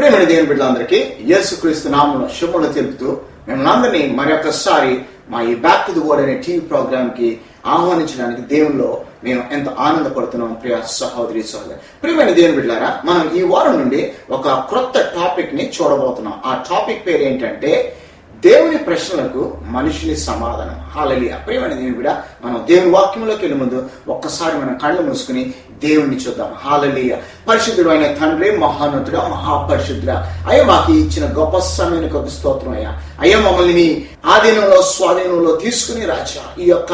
ప్రియమైన దేవుని బిడ్డలందరికీ యేసుక్రీస్తు నామములో శుభములు తెలుపుతూ మిమ్మల్ని మరొకసారి మా ఈ బ్యాక్ టు ది వర్డ్ అనే టీవీ ప్రోగ్రామ్ కి ఆహ్వానించడానికి దేవుల్లో మేము ఎంత ఆనందపడుతున్నాం. ప్రియ సహోదరి సహోదరు, ప్రియమైన దేవుని బిడ్డలారా, మనం ఈ వారం నుండి ఒక క్రొత్త టాపిక్ ని చూడబోతున్నాం. ఆ టాపిక్ పేరు ఏంటంటే దేవుని ప్రశ్నలకు మనిషిని సమాధానం. హల్లెలూయా. ప్రియమైన దేవుని బిడ్డ, మనం దేవుని వాక్యంలోకి వెళ్ళే ముందు ఒక్కసారి మనం కళ్ళు మూసుకుని దేవుణ్ణి చూద్దాం. హల్లెలూయా. పరిశుద్ధుడు అయిన తండ్రి, మహాన్నతుడా, మహాపరిశుద్ధుడా, అయ్యా మాకు ఇచ్చిన గొప్ప సమయాన్ని కొద్ది స్తోత్రం అయ్యా. అయ్యా మమ్మల్ని నీ ఆధీనంలో స్వాధీనంలో తీసుకుని రాజా ఈ యొక్క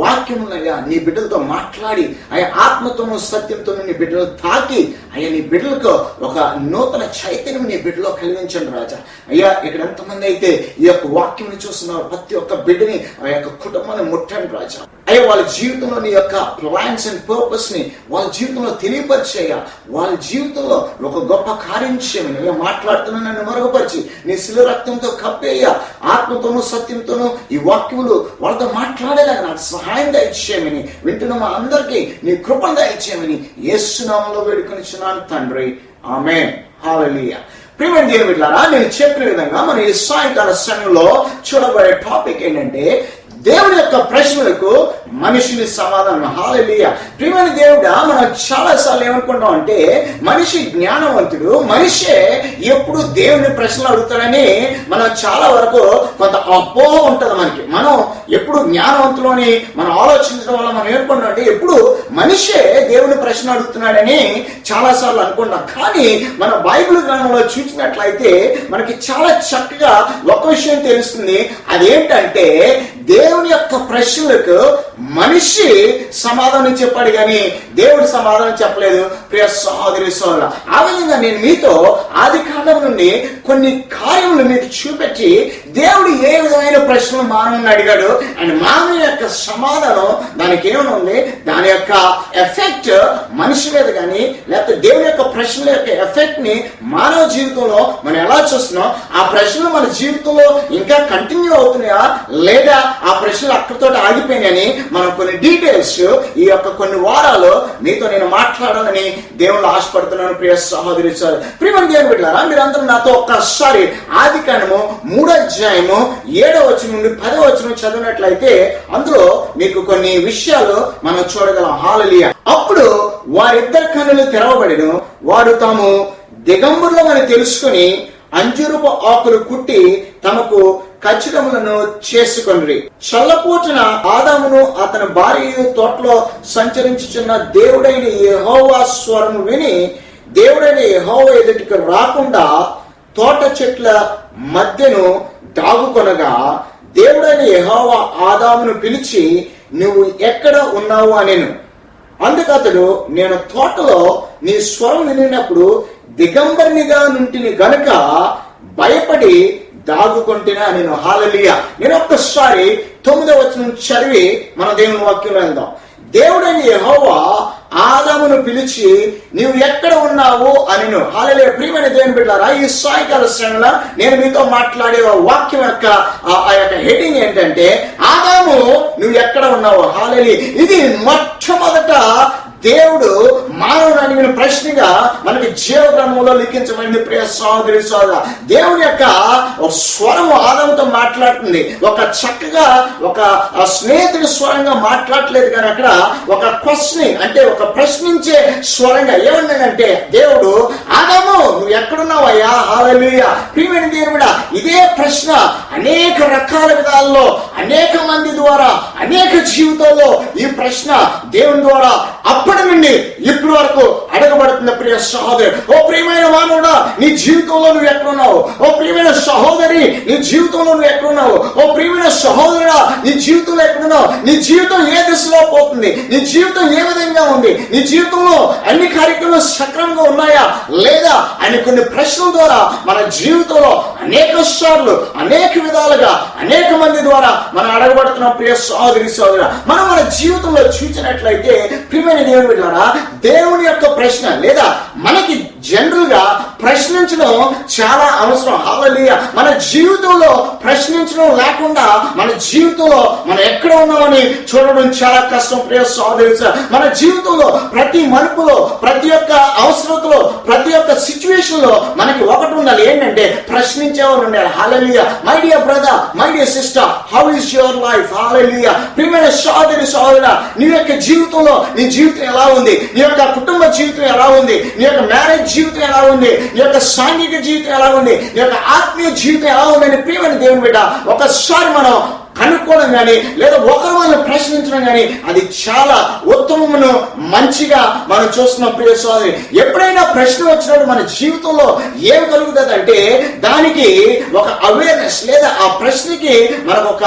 వాక్యమునయ్యా నీ బిడ్డలతో మాట్లాడి అయ్యా ఆత్మతోనూ సత్యంతోనూ నీ బిడ్డలు తాకి అయ్యా నీ బిడ్డలకు ఒక నూతన చైతన్యం నీ బిడ్డలో కలిగించండి రాజా. అయ్యా ఇక్కడ ఎంతమంది అయితే ఈ యొక్క వాక్యం చూస్తున్నారు, ప్రతి ఒక్క బిడ్డని ఆ యొక్క కుటుంబాన్ని ముట్టండి రాజా. అయ్యా వాళ్ళ జీవితంలో నీ యొక్క ప్లాన్స్ అండ్ పర్పస్ ని వాళ్ళ జీవితంలో తెలియపరిచేయ్యా. వాళ్ళ జీవితంలో ఒక గొప్ప కార్యం చేయమని అయ్యా మాట్లాడుతున్నా నన్ను మరుగుపరిచి నీ శిల రక్తంతో కప్పేయ్యా. ఆత్మతోనూ సత్యంతోనూ ఈ వాక్యములు వాళ్ళతో మాట్లాడేలాగా నాకు సహాయం దయచేయమని వింటున్న మా అందరికీ నీ కృపను దయచేయమని యేసు నామములో వేడుకొనిచున్నాను తండ్రి, ఆమేన్. హల్లెలూయా. ప్రియమైన దేవుని బిడ్డలారా, నేను చెప్పిన విధంగా మన ఈ సాయంకాల సమయంలో చూడబడే టాపిక్ ఏంటంటే దేవుని యొక్క ప్రశ్నలకు మనిషిని సమాధానం. హల్లెలూయా. ప్రియమైన దేవుడా, మనం చాలా సార్లు ఏమనుకుంటాం అంటే మనిషి జ్ఞానవంతుడు, మనిషే ఎప్పుడు దేవుని ప్రశ్నలు అడుగుతాడని మనం చాలా వరకు కొంత అపోహ ఉంటుంది మనకి. మనం ఎప్పుడు జ్ఞానవంతులని మనం ఆలోచించడం వల్ల మనం ఏమనుకుంటాం అంటే ఎప్పుడు మనిషే దేవుని ప్రశ్న అడుగుతున్నాడని చాలా సార్లు అనుకుంటాం. కానీ మన బైబిల్ గ్రంథంలో చూసినట్లయితే మనకి చాలా చక్కగా ఒక విషయం తెలుస్తుంది. అదేంటంటే దేవుని యొక్క ప్రశ్నలకు మనిషి సమాధానం చెప్పాడు కానీ దేవుడు సమాధానం చెప్పలేదు. ప్రియ సహోదరి సోదరుల, ఆ విధంగా నేను మీతో ఆది కాండం నుండి కొన్ని కార్యములు మీకు చూపెట్టి దేవుడు ఏ విధమైన ప్రశ్నలు మానవుని అడిగాడు అండ్ మానవుని యొక్క సమాధానం దానికి ఏమైనా ఉంది, దాని యొక్క ఎఫెక్ట్ మనిషి మీద కానీ లేకపోతే దేవుని యొక్క ప్రశ్నల యొక్క ఎఫెక్ట్ ని మానవ జీవితంలో మనం ఎలా చూస్తున్నాం, ఆ ప్రశ్నలు మన జీవితంలో ఇంకా కంటిన్యూ అవుతున్నాయా లేదా ఆ ప్రశ్నలు అక్కడితో ఆగిపోయినాయని మనం కొన్ని డీటెయిల్స్ ఈ యొక్క కొన్ని వారాలు మీతో నేను మాట్లాడాలని దేవుళ్ళు ఆశపడుతున్నాను. ప్రియ సహోదరి సోదరులు, ప్రియమైన దేవుని బిడ్డలారా, మీరందరూ నాతో ఒక్కసారి ఆది కాండము 3వ అధ్యాయము 7వ వచనం నుండి 10వ వచనం చదివినట్లయితే అందులో మీకు కొన్ని విషయాలు మనం చూడగలం. హల్లెలూయా. అప్పుడు వారిద్దరి కన్నులు తెరవబడెను, వారు తాము దిగంబరులమని తెలుసుకుని అంజూరపు ఆకులు కుట్టి తమకు ఖచ్చితములను చేసుకొనిరి. చల్లపూచిన ఆదామును అతని భార్య తోటలో సంచరించుచున్న దేవుడైన యెహోవా స్వరము విని దేవుడైన యెహోవా ఎదుటికి రాకుండా తోట చెట్ల మధ్యను దాగుకొనగా దేవుడైన యెహోవా ఆదామును పిలిచి నువ్వు ఎక్కడ ఉన్నావు అనెను. అందుకతడు నేను తోటలో నీ స్వరం వినినప్పుడు దిగంబరినిగా నుంటిని గనుక భయపడి దాగుకుంటేనే నేను. హల్లెలూయా. నేను ఒక్కసారి 9వ వచనం చదివి మన దేవుని వాక్యంలో వెళ్దాం. దేవుడైన యెహోవా ఆదామును పిలిచి నీవు ఎక్కడ ఉన్నావు అనెను. హల్లెలూయా. ప్రియమైన దేవుని బిడ్డలారా, ఈ సాయంకాల సమయంలో నేను మీతో మాట్లాడే వాక్యం యొక్క ఆ యొక్క హెడ్డింగ్ ఏంటంటే ఆదాము నువ్వు ఎక్కడ ఉన్నావు. హల్లెలూయా. ఇది మొట్టమొదట దేవుడు మానవుని అడిగిన ప్రశ్నగా మనకి జీవ గ్రంథంలో లిఖించబడింది. ప్రియ సహోదరి సోదరుల, దేవుని యొక్క స్వరము ఆదాముతో మాట్లాడుతుంది. ఒక చక్కగా ఒక స్నేహితుడి స్వరంగా మాట్లాడలేదు కానీ అక్కడ ఒక క్వశ్చన్ అంటే ఒక ప్రశ్నించే స్వరంగా ఏమన్నాడంటే దేవుడు ఆదాము నువ్వు ఎక్కడున్నావయ్యా. హల్లెలూయా. ప్రియమైన దేవుడా, ఇదే ప్రశ్న అనేక రకాల విధాల్లో అనేక మంది ద్వారా అనేక జీవితాల్లో ఈ ప్రశ్న దేవుని ద్వారా అప్పటి నుండి ఇప్పటి వరకు అడగబడుతున్న ప్రియ సహోదరి. ఓ ప్రియమైన మానవుడా, నీ జీవితంలో నువ్వు ఎక్కడున్నావు? ఓ ప్రియమైన సహోదరి, నీ జీవితంలో నువ్వు ఎక్కడున్నావు? ఓ ప్రియమైన సహోదరుడా, నీ జీవితంలో ఎక్కడున్నావు? నీ జీవితం ఏ దిశలో పోతుంది? నీ జీవితం ఏ విధంగా ఉంది? నీ జీవితంలో అన్ని కార్యక్రమాలు సక్రమంగా ఉన్నాయా లేదా అని కొన్ని ప్రశ్నల ద్వారా మన జీవితంలో అనేక సార్లు అనేక విధాలుగా అనేక మంది ద్వారా మనం అడగబడుతున్నాం. ప్రియ సహోదరి సహోదరుడా, మనం మన జీవితంలో చూసినట్లయితే ప్రియమైన ప్రియమైన దేవుని బిడ్డలారా, దేవుని యొక్క ప్రశ్న లేదా మనకి జనరల్ గా ప్రశ్నించడం చాలా అవసరం. హల్లెలూయా. మన జీవితంలో ప్రశ్నించడం లేకుండా మన జీవితంలో మనం ఎక్కడ ఉన్నామని చూడడం చాలా కష్టం. ప్రియ సోదరులు, మన జీవితంలో ప్రతి మలుపులో, ప్రతి ఒక్క అవసరతలో, ప్రతి ఒక్క సిచ్యువేషన్ లో మనకి ఒకటి ఉండాలి, ఏంటంటే ప్రశ్నించేవారు ఉండాలి. Hallelujah. My dear brother, my dear sister, how is your life? Hallelujah. ప్రియమైన సోదరుడా, నీ యొక్క జీవితంలో నీ జీవితం ఎలా ఉంది? నీ యొక్క కుటుంబ జీవితం ఎలా ఉంది? నీ యొక్క మ్యారేజ్ జీవితం ఎలా ఉంది? నీ యొక్క సాంఘిక జీవితం ఎలా ఉంది? నీ యొక్క ఆత్మీయ జీవితం ఎలా ఉందని ప్రియమైన దేవుని బిడ్డ ఒకసారి మనం కనుక్కోవడం కానీ లేదా ఒకరి వాళ్ళని ప్రశ్నించడం కానీ అది చాలా ఉత్తమమును మంచిగా మనం చూస్తున్నాం. ప్రియ సోదరి, ఎప్పుడైనా ప్రశ్న వచ్చినప్పుడు మన జీవితంలో ఏం కలుగుతుంది అంటే దానికి ఒక అవేర్నెస్ లేదా ఆ ప్రశ్నకి మనకు ఒక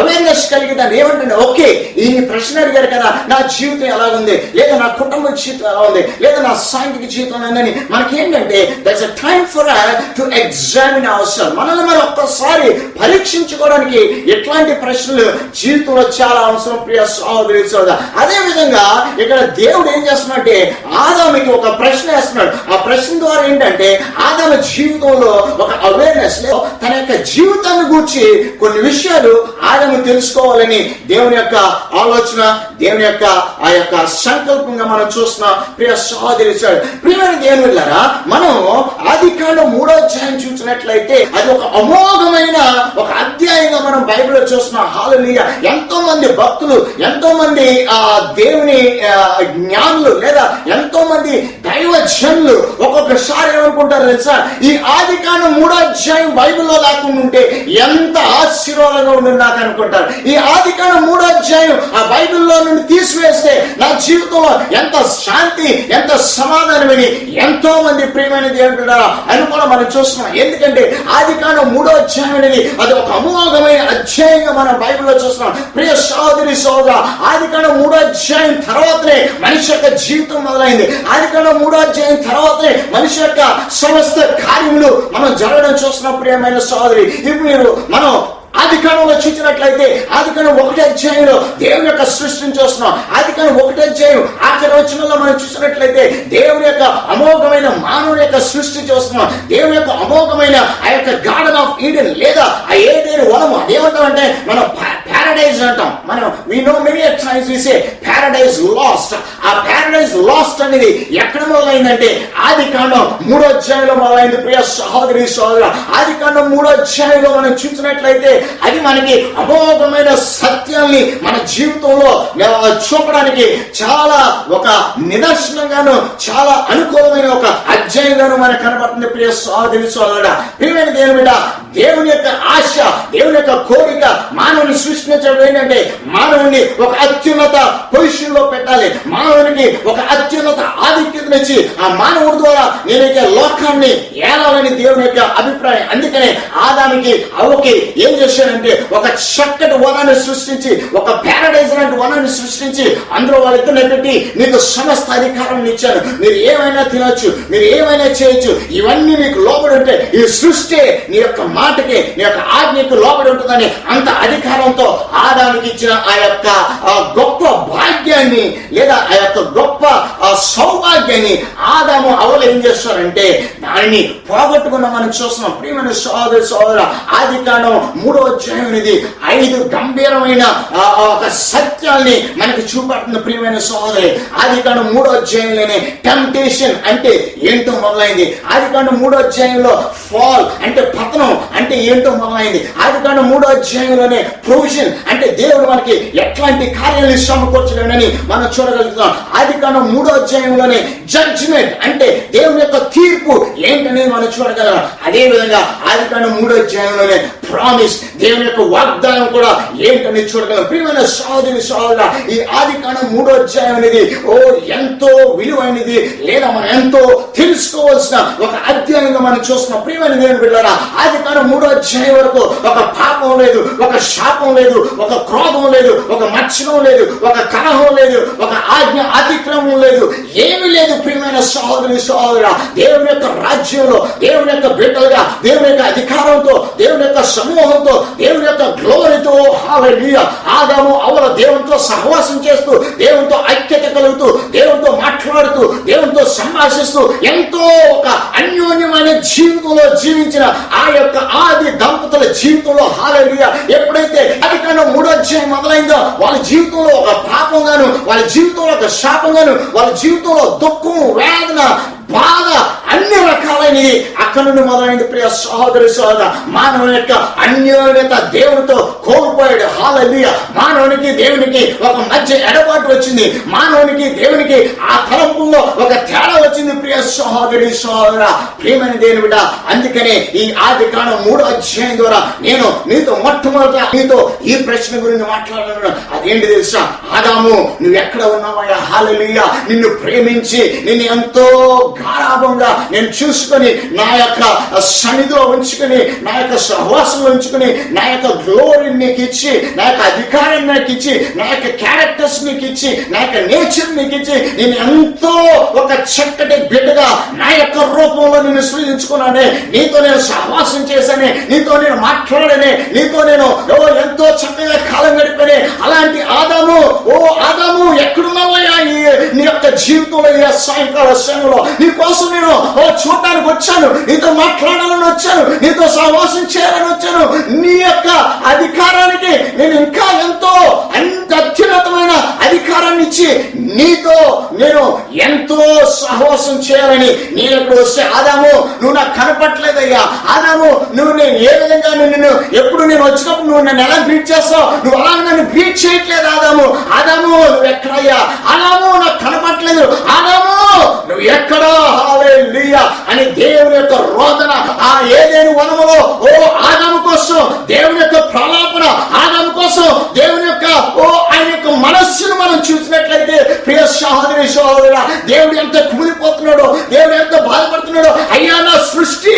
అవేర్నెస్ కలిగి దాన్ని ఏమంటే ఓకే, ఈ ప్రశ్న అడిగారు కదా, నా జీవితం ఎలా ఉంది, లేదా నా కుటుంబ జీవితం ఎలా ఉంది, లేదా నా సాంఘిక జీవితం ఉందని మనకేంటంటే that's a time for to examine our self. మనల్ని మనం ఒక్కసారి పరీక్షించుకోవడానికి ఎట్లాంటి ప్రశ్నలు జీవితంలో చాలా అవసరం. ప్రియ సోదరి సోదరా, అదే విధంగా ఇక్కడ దేవుడు ఏం చేస్తున్నాడంటే ఆదాముకి ఒక ప్రశ్న వేస్తున్నాడు. ఆ ప్రశ్న ద్వారా ఏంటంటే ఆదాము జీవితంలో ఒక అవేర్నెస్, తన యొక్క జీవితాన్ని గూర్చి కొన్ని విషయాలు ఆదాము తెలుసుకోవాలని దేవుని యొక్క ఆలోచన, దేవుని యొక్క ఆ యొక్క సంకల్పంగా మనం చూస్తున్నాం. ప్రియ సోదరి సోదరు, ప్రియమైన దేవుని బిడ్డలారా, మనం ఆదికాండం 3వ అధ్యాయం చూసినట్లయితే అది ఒక అమోఘమైన ఒక అధ్యాయంగా మనం బైబిల్లో చూస్తున్నాం. హల్లెలూయా. ఎంతో మంది భక్తులు, ఎంతో మంది దేవుని జ్ఞానులు లేదా ఎంతో మంది దైవజనులు ఒక్కొక్కసారి ఏమనుకుంటారు తెలుసా, ఈ ఆదికాండం 3వ అధ్యాయం బైబిల్లో లేకుండా ఉంటే ఎంత ఆశీర్వాదంగా ఉండి నాకు అనుకుంటారు. ఈ ఆదికాండం 3వ అధ్యాయం ఆ బైబిల్లో నుండి తీసివేస్తే నా జీవితంలో ఎంత శాంతి, ఎంత సమాధానమని ఎంతో మంది ప్రియమైన దేవుని బిడ్డలారా అని కూడా మనం చూస్తున్నాం. ఎందుకంటే ఆదికాండం 3వ అధ్యాయం అనేది అది ఒక అమోఘమైన అధ్యాయంగా మనం బైబిల్లో చూస్తున్నాం. ప్రియ సోదరి సోదరా, ఆదికాండం 3వ అధ్యాయం తర్వాతనే మనిషి యొక్క జీవితం మొదలైంది. ఆదికాండం 3వ అధ్యాయం తర్వాతనే మనిషి యొక్క సమస్త కార్యములు మనం జరగడం చూస్తున్నాం. ప్రియమైన సోదరి, ఇప్పుడు మనం ఆదికాండంలో చూసినట్లయితే ఆదికాండం 1వ అధ్యాయంలో దేవుని యొక్క సృష్టిని చూస్తున్నాం. ఆదికాండం 1వ అధ్యాయం ఆఖరి వచనంలో మనం చూసినట్లయితే దేవుని యొక్క అమోఘమైన మానవుని యొక్క సృష్టి చూస్తున్నాం. దేవుని యొక్క అమోఘమైన ఆ యొక్క గార్డెన్ ఆఫ్ ఈడెన్ లేదా ఆ ఏదైనా వనము అదేమంటామంటే మనం ప్యారడైజ్ అంటాం. మనం we know many times we say paradise lost. ఆ ప్యారడైజ్ లాస్ట్ అనేది ఎక్కడ మొదలైందంటే ఆదికాండం 3వ అధ్యాయంలో మొదలైంది. ప్రియ సహోదరి సహోదర, ఆదికాండం 3వ అధ్యాయంలో మనం చూసినట్లయితే అది మనకి అమోఘమైన సత్యాన్ని మన జీవితంలో చూపడానికి చాలా ఒక నిదర్శనంగాను చాలా అనుకూలమైన ఒక అధ్యాయంగాను మనకు కనబడుతుంది. ప్రియ సహోదరి సహోదరుడా, ప్రియమైన దేవుని బిడ్డ, దేవుని యొక్క ఆశ, దేవుని యొక్క కోరిక మానవుని సృష్టించడం ఏంటంటే మానవుని ఒక అత్యున్నత పొజిషన్ లో పెట్టాలి, మానవునికి ఒక అత్యున్నత ఆధిక్యతనిచ్చి ఆ మానవుడి ద్వారా నేనైతే లోకాన్ని ఏలాలని దేవుని యొక్క అభిప్రాయం. అందుకనే ఆదాముకి అవ్వకి ఏం చేశాడంటే ఒక చక్కటి వనాన్ని సృష్టించి, ఒక ప్యారడైజ్ లాంటి వనాన్ని సృష్టించి అందులో వాళ్ళిద్దరిని పెట్టి నీకు సమస్త అధికారం ఇచ్చాను, మీరు ఏమైనా తినొచ్చు, మీరు ఏమైనా చేయొచ్చు, ఇవన్నీ మీకు లోబడి ఉంటే ఈ సృష్టి నీ యొక్క మాటకి, నీ యొక్క ఆజ్ఞకు లోబడి ఉంటుందని అంత అధికారంతో ఆదాముకి ఇచ్చిన ఆ యొక్క గొప్ప భాగ్యాన్ని లేదా ఆ యొక్క గొప్ప సౌభాగ్యాన్ని ఆదాము అవ్వలు ఏం చేస్తారంటే దానిని పోగొట్టుకున్న మనం చూస్తున్నాం. ప్రియమైన సోదరి సోదర, ఆదికాండం 3వ అధ్యాయం అనేది 5 గంభీరమైన ఒక సత్యాల్ని మనకి చూపడుతుంది. ప్రియమైన సోదరి, ఆదికాండం 3వ అధ్యాయంలోనే టెంప్టేషన్ అంటే ఏంటో మొదలైంది. ఆదికాండం 3వ అధ్యాయంలో ఫాల్ అంటే పతనం అంటే ఏంటో మొదలైంది. ఆదికాండం 3వ అధ్యాయంలోనే ప్రొవిజన్ అంటే దేవుడు మనకి ఎట్లాంటి కార్యాలను సమకూర్చలేనని మనం చూడగలుగుతాం. ఆదికాండం 3వ అధ్యాయంలోనే జడ్జిమెంట్ అంటే దేవుని యొక్క తీర్పు ఏంటనేది మనం చూడగలం. అదే విధంగా ఆదికాండం 3వ అధ్యాయంలోనే ప్రామిస్ దేవుని యొక్క వాగ్దానం కూడా ఏంటని చూడగలం. ప్రియమైన సహోదరి సహోదర, ఈ ఆదికాండం 3వ అధ్యాయం అనేది ఎంతో విలువైనది లేదా మనం ఎంతో తెలుసుకోవాల్సిన ఒక అధ్యాయంగా మనం చూస్తున్నాం. ప్రియమైన దేవుని బిడ్డలారా, ఆదికాండం 3వ అధ్యాయం వరకు ఒక పాపం లేదు, ఒక శాపం లేదు, ఒక క్రోధం లేదు, ఒక మత్సరం లేదు, ఒక కలహం లేదు, ఒక ఆజ్ఞ అతిక్రమం లేదు, ఏమీ లేదు. ప్రియమైన సహోదరి సహోదరా, దేవుని యొక్క రాజ్యంలో దేవుని యొక్క బిడ్డలుగా, దేవుని యొక్క అధికారంతో, దేవుని యొక్క సమూహంతో, దేవుని యొక్క గ్లోరీతో, హల్లెలూయా, ఆదాము అవ్వల దేవునితో సహవాసం చేస్తూ, దేవునితో ఐక్యత కలుగుతూ, దేవునితో మాట్లాడుతూ, దేవునితో సంభాషిస్తూ ఎంతో ఒక అన్యోన్యమైన జీవితంలో జీవించిన ఆ యొక్క ఆది దంపతుల జీవితంలో, హల్లెలూయా, ఎప్పుడైతే ఆదికాండం 3వ అధ్యాయం మొదలైందో వాళ్ళ జీవితంలో ఒక పాపంగాను, వాళ్ళ జీవితంలో ఒక శాపంగాను, వాళ్ళ జీవితంలో దుఃఖం, వేదన, బాధ, అన్ని రకాలైనవి అక్కడ నుండి మొదలైంది. ప్రియ సహోదరి సహోదర, మానవుని యొక్క అన్యోన్యత దేవునితో కోల్పోయాడు. హల్లెలూయా, మానవునికి దేవునికి ఒక మధ్య ఎడబాటు వచ్చింది, మానవునికి దేవునికి ఆ తలంపుల్లో ఒక తేడా వచ్చింది. ప్రియ సహోదరి సహోదర, ప్రియమైన దేవుని బిడ్డ, అందుకనే ఈ ఆదికాండం 3వ అధ్యాయం ద్వారా నేను నీతో మొట్టమొదట నీతో ఈ ప్రశ్న గురించి మాట్లాడాను. అదేంటి తెలుసా? ఆదాము, నువ్వు ఎక్కడ ఉన్నావయ్యా? హల్లెలూయా, నిన్ను ప్రేమించి నిన్ను ఎంతో గారాభంగా నేను చూసుకొని నా యొక్క సన్నిధిలో ఉంచుకొని, నా యొక్క సహవాసంలో ఉంచుకొని, నా యొక్క గ్లోరీ నీకు ఇచ్చి, నా యొక్క అధికారం నాకు ఇచ్చి, నా యొక్క క్యారెక్టర్స్ నీకు ఇచ్చి, నా యొక్క నేచర్ నీకు ఇచ్చి, నేను ఎంతో ఒక చక్కటి బిడ్డగా నా యొక్క రూపంలో నేను సృజించుకున్నానే, నీతో నేను సహవాసం చేశానే, నీతో నేను మాట్లాడానే, నీతో నేను ఎంతో చక్కగా కాలం గడిపానే. అలాంటి ఆదాము, ఓ ఆదాము, ఎక్కడున్నావయ్యా? నీ యొక్క జీవితంలో ఈ సాయంకాల సమయంలో నీ కోసం నేను చూడటానికి వచ్చాను, నీతో మాట్లాడాలని వచ్చాను, నీతో సహవాసం చేయాలని వచ్చాను. నీ యొక్క అధికారానికి నేను ఇంకా ఎంతో అత్యున్నతమైన అధికారాన్ని ఇచ్చి నీతో నేను ఎంతో సహవాసం చేయాలని నేను ఎప్పుడు వస్తే, ఆదాము నువ్వు నాకు కనపట్లేదయ్యా, ఆదాము నువ్వు నేను ఏ విధంగా నిన్ను ఎప్పుడు నేను వచ్చినప్పుడు నువ్వు నన్ను ఎలా గ్రీట్ చేస్తావు, నువ్వు అలా నన్ను గ్రీట్ చేయట్లేదు. ఆదాము, ఆదాము నువ్వు ఎక్కడయ్యా? ఆదాము నాకు కనపట్లేదు, ఆదాము నువ్వు ఎక్కడా? హల్లెలూయా అని దేవుని యొక్క రోదన ఆ ఏదెను వనములో ఓ ఆదాము కోసం దేవుని యొక్క ప్రలాపన, ఆదాము కోసం దేవుని యొక్క ఆయన యొక్క మనస్సును మనం చూసినట్లయితే, ప్రియ సహోదరి సహోదరుడా, దేవుడు ఎంత కుమిలిపోతున్నాడో, దేవుడు ఎంత బాధపడుతున్నాడో. అయ్యా, నా సృష్టి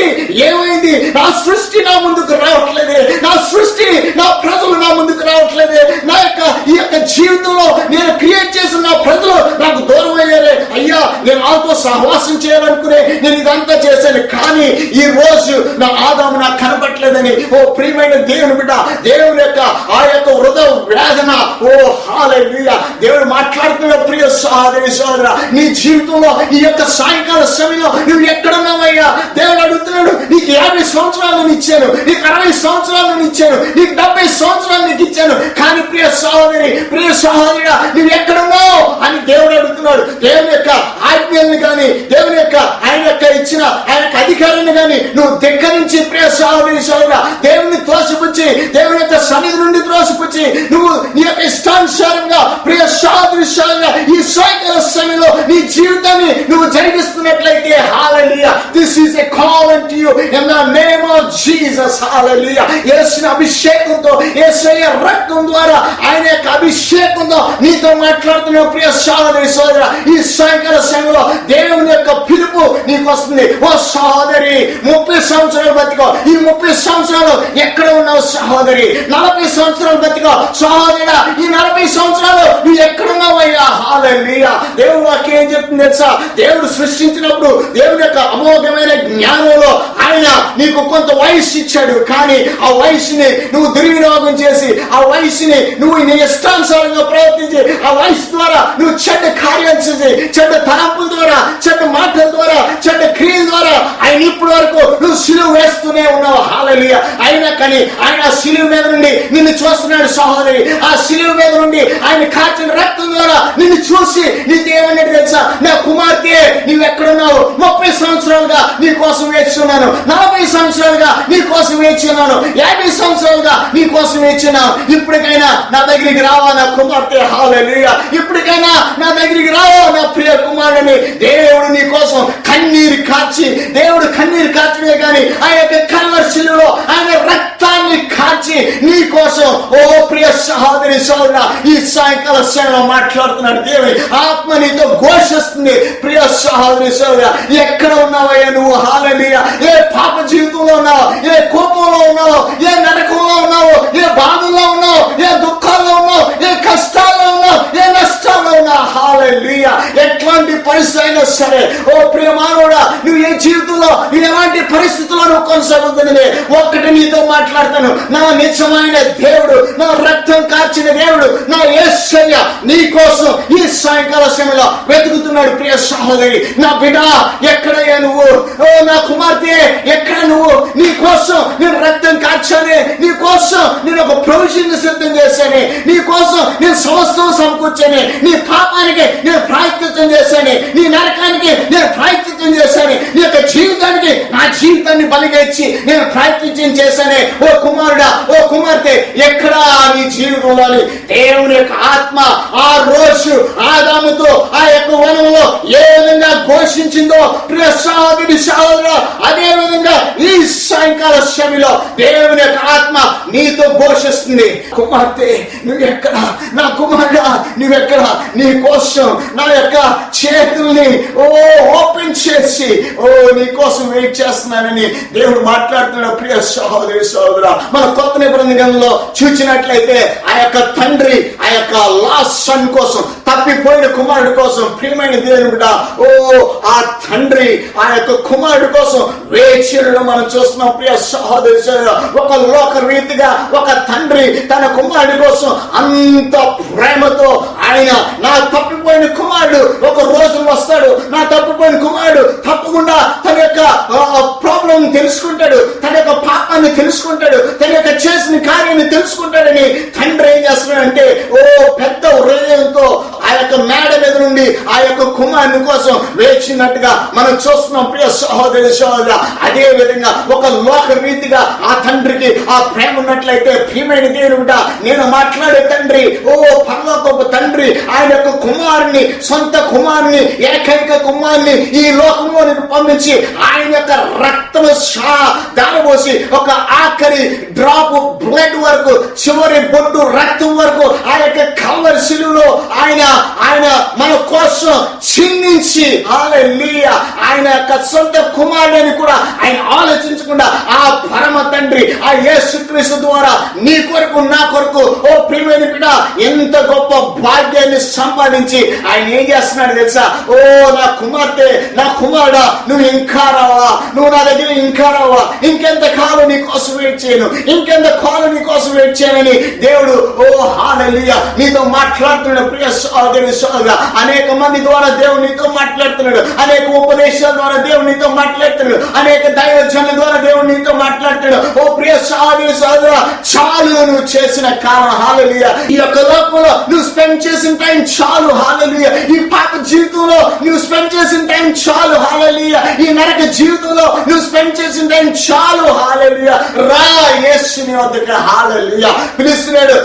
ఏమైంది? నా సృష్టి నా ముందుకు రావట్లేదే, నా సృష్టి, నా ప్రజలు నా ముందుకు రావట్లేదే, నా యొక్క ఈ యొక్క జీవితంలో నేను క్రియేట్ చేసిన నా ప్రజలు నాకు దూరం అయ్యారే. అయ్యా, నేను వాళ్ళతో సహవాసం చేయాలనుకునే నేను ఇదంతా చేశాను, కానీ ఈ రోజు నా ఆదాము నాకు కనపట్లేదని. ఓ ప్రియమైన దేవుని బిడ్డ, దేవుని యొక్క ఆ యొక్క హృదయ వేదన, ఓ హల్లెలూయా, దేవుడు మాట్లాడుతున్న ప్రియ సహోదరి సహోదరా, నీ జీవితంలో ఈ యొక్క సాయంకాల సమయంలో నువ్వు ఎక్కడున్నావయ్యా? దేవుడు అడుగుతున్నాడు. నీకు 50 సంవత్సరాలు ఇచ్చాను, నీకు 60 సంవత్సరాలు ఇచ్చాను, నీకు 70 సంవత్సరాలు నీకు ఇచ్చాను, కానీ ప్రియ సహోదరి, ప్రియ సహోదరుడా, నువ్వు ఎక్కడున్నావు అని దేవుడు అడుగుతున్నాడు. దేవుని యొక్క ఆజ్ఞల్ని కానీ, దేవుని యొక్క ఆయన యొక్క ఇచ్చిన ఆయన యొక్క అధికారాన్ని కానీ నువ్వు ధిక్కరించి, ప్రియ సహోదరి సహోదరుడా, దేవుని త్రోసిపుచ్చి, దేవుని యొక్క సన్నిధి నుండి త్రోసిపుచ్చి నువ్వు నీ యొక్క ఇష్టానుసారంగా, ప్రియ సహోదరి సహోదరుడా, ఈ సాయంకాల సమయంలో నీ జీవితాన్ని నువ్వు జరిగిస్తున్నట్లయితే, hallelujah, this is a call unto you in the name of Jesus. Hallelujah, యేసుని అభిషేకంతో, యేసయ్య రక్తం ద్వారా, ఆయన యొక్క అభిషేకంతో నీతో మాట్లాడుతున్న ప్రియ సహోదరి సహోదరా, ఈ సాయంకాల సమయంలో దేవుని యొక్క పిలుపు నీకు వస్తుంది. ఓ సహోదరి, 30 సంవత్సరాలు బతికో, ఈ 30 సంవత్సరాలు ఎక్కడ ఉన్నావు సహోదరి? 40 సంవత్సరాలు బతికో సహోదరుడా, ఈ 40 సంవత్సరాలు నువ్వు ఎక్కడున్నావయ్యా? హల్లెలూయా, దేవుడు వాక్యం ఏం చెప్తుంది తెలుసా? దేవుడు సృష్టించినప్పుడు దేవుని యొక్క అమోఘమైన జ్ఞానంలో ఆయన నీకు కొంత వయస్సు ఇచ్చాడు, కానీ ఆ వయసుని నువ్వు దుర్వినియోగం చేసి, ఆ వయసుని నువ్వు నీ ఇష్టానుసారంగా ప్రవర్తించి, ఆ వయసు ద్వారా నువ్వు చెడ్డ కార్యాలు చేసి, చెడ్డ తలంపుల ద్వారా, చెడ్డ మాటల ద్వారా, చెడ్డ క్రియల ద్వారా ఆయన ఇప్పటి వరకు నువ్వు సిలువ వేస్తూనే ఉన్నావు. హల్లెలూయా, అయినా కానీ ఆయన ఆ సిలువ మీద నుండి నిన్ను చూస్తున్నాడు సహోదరి. ఆ సిలువ మీద నుండి ఆయన కాచిన రక్తం ద్వారా నిన్ను చూసి నీకు ఏమన్నట్టు తెలుసా? నా కుమార్తె, నువ్వు ఎక్కడున్నావు? 30 సంవత్సరాలుగా నీ కోసం వేచున్నాను, 40 సంవత్సరాలుగా నీ కోసం వేచున్నాను, 50 సంవత్సరాలుగా నీ కోసం వేచున్నాను. ఇప్పటికైనా నా దగ్గరికి రావా నా కుమార్తె? హల్లెలూయా, ఇప్పటికైనా నా దగ్గరికి రావా నా ప్రియ కుమారుని? దేవుడు నీ కోసం కన్నీరు కార్చి, దేవుడు కన్నీరు కార్చడే కానీ ఆ యొక్క కల్వరి శిలువలో ఆయన రక్తాన్ని కార్చి నీ కోసం, ఓ ప్రియ సహోదరి సహోదరా, ఈ సాయంకాల సమయంలో మాట్లాడుతున్నాడు. దేవుని ఆత్మ నీతో ఘోషిస్తుంది. ప్రియ సహోదరి సహోదరా, ఎక్కడ ఉన్నావయ్యా నువ్వు? హల్లెలూయా, ఏ పాప జీవితంలో ఉన్నావు, ఏ కోపంలో ఉన్నావు, ఏ నరకంలో ఉన్నావు, ఏ బాధల్లో ఉన్నావు, ఏ దుఃఖాల్లో ఉన్నావు, ఏ కష్టాల్లో ఉన్నావు, ఏ నష్టాల్లో ఉన్నావు. హల్లెలూయా. ఎట్లాంటి పరిస్థితి అయినా సరే ఓ ప్రియ మానవుడా, నువ్వు ఏ జీవితంలో ఎలాంటి పరిస్థితుల్లో నువ్వు కొనసాగుతున్నది ఒక్కటి నీతో మాట్లాడతాను. నా నిజమైన దేవుడు, నా రక్తం కార్చిన దేవుడు, నా యేసయ్య నీ కోసం ఈ సాయంకాల సమయంలో వెతుకుతున్నాడు. ప్రియ సహోదరి, నా బిడ్డ ఎక్కడయ్యా నువ్వు? ఓ నా కుమార్తె ఎక్కడ నువ్వు? నీ కోసం నేను రక్తం కార్చానే, నీ కోసం నేను ఒక ప్రొవిజన్ సిద్ధం చేశాను, నీ కోసం నేను సమస్తం సమకూర్చాను, నీ పాపానికి నేను ప్రాయశ్చిత్తం చేశాను, నీ నరకానికి నేను ప్రాయశ్చిత్తం చేశాను, నీ యొక్క జీవితానికి నా జీవితాన్ని బలిగా ఇచ్చి నేను ప్రాయశ్చిత్తం చేశానే. ఓ కుమారుడా, ఓ కుమార్తె, ఎక్కడ నీ జీవితంలోని దేవుని యొక్క ఆత్మ ఆ రోజు ఆదాముతో ఆ యొక్క వనంలో ఏ విధంగా ఘోషించిందో ప్రియ సహోదరి సహోదరుడా, అదే విధంగా ఈ సాయంకాల సమయంలో దేవుని యొక్క ఆత్మ నీతో ఘోషిస్తుంది. కుమార్తె నువ్వెక్కడ? నా కుమారుడా నువ్వెక్కడ? నీ కోసం నా యొక్క చేతుల్ని ఓపెన్ చేసి నీ కోసం వెయిట్ చేస్తున్నానని దేవుడు మాట్లాడుతున్నాడు. ప్రియ సహోదరి సహోదరా, మన కొత్త నిబంధనలో చూచినట్లయితే ఆ యొక్క తండ్రి ఆ యొక్క లాస్ట్ సన్ కోసం, తప్పిపోయిన కుమారుడు కోసం, ప్రియమైన దేవుని బిడ్డ, ఆ తండ్రి ఆ యొక్క కుమారుడు కోసం వేచిలో మనం చూస్తున్నాం. ప్రియ సహోదరి సహోదరా, ఒక లోక రీతిగా ఒక తండ్రి తన కుమారుడి కోసం అంత ప్రేమతో ఆయన నా తప్పిపోయిన కుమారుడు ఒక రోజు వస్తాడు, నా తప్పిపోయిన కుమారుడు తప్పకుండా తన యొక్క ప్రాబ్లం తెలుసుకుంటాడు, తన యొక్క పాపాన్ని తెలుసుకుంటాడు, తన యొక్క చేసిన కార్యాన్ని తెలుసుకుంటాడని తండ్రి ఏం చేస్తున్నాడంటే పెద్ద హృదయంతో ఆ యొక్క మేడ మీద నుండి ఆ యొక్క కుమారుని కోసం వేచినట్టుగా మనం చూస్తున్నాం. ప్రియ సహోదరి సహోదర, అదే విధంగా ఒక లోక రీతిగా ఆ తండ్రికి ఆ ప్రేమ ఉన్నట్లయితే ప్రియమైన దేవుని బిడ్డ, నేను మాట్లాడే తండ్రి పరలోకపు తండ్రి ఆయన యొక్క కుమారుని, సొంత కుమారుని, ఏకైక కుమారుని ఈ లోకంలోనికి పంపించి ఆయన యొక్క రక్తము దారబోసి ఒక ఆఖరి డ్రాప్ బ్లడ్ వరకు, చివరి బొట్టు రక్తం వరకు ఆ యొక్క కల్వరి శిలువలో ఆయన మన కోసం చిందించి హల్లెలూయా ఆయన యొక్క సొంత కుమారుని కూడా ఆయన ఆలోచించకుండా ఆ పరమ తండ్రి ఆ యేసుక్రీస్తు ద్వారా నీ కొరకు నా కొరకు ప్రియమైన బిడ్డ ఎంత గొప్ప భాగ్యాన్ని సంపాదించి ఆయన ఏం చేస్తున్నాడు తెలుసా? నా కుమార్తె, నా కుమారుడా, నువ్వు ఇంకా రావా? నువ్వు నా దగ్గర ఇంకా రావా? ఇంకెంత కాలం నీ కోసం వెయిట్ చేయను, ఇంకెంత కాలం నీ కోసం వెయిట్ చేయనని దేవుడు హల్లెలూయా నీతో మాట్లాడుతున్నాడు. ప్రియ సహోదరి సహోదర, అనేక మంది ద్వారా దేవుడు నీతో మాట్లాడుతున్నాడు, అనేక ఉపదేశాల ద్వారా దేవుడు నీతో మాట్లాడుతున్నాడు, అనేక దైవజనుల ద్వారా దేవుడు నీతో మాట్లాడుతున్నాడు. ప్రియ సహోదరి సహోదర, చాలు నువ్వు చేసిన కాలం. హల్లెలూయా. ఈ యొక్క లోకంలో నువ్వు స్పెండ్ చేసిన టైం చాలు. హల్లెలూయా. ఈ పాప జీవితంలో నువ్వు స్పెండ్ చేసిన టైం చాలు. హల్లెలూయా. ఈ నరక జీవితంలో నువ్వు స్పెండ్ చేసిన టైం చాలు. హల్లెలూయా. రా యేసుని వద్దకు. హల్లెలూయా. పిలుస్తున్నాడు,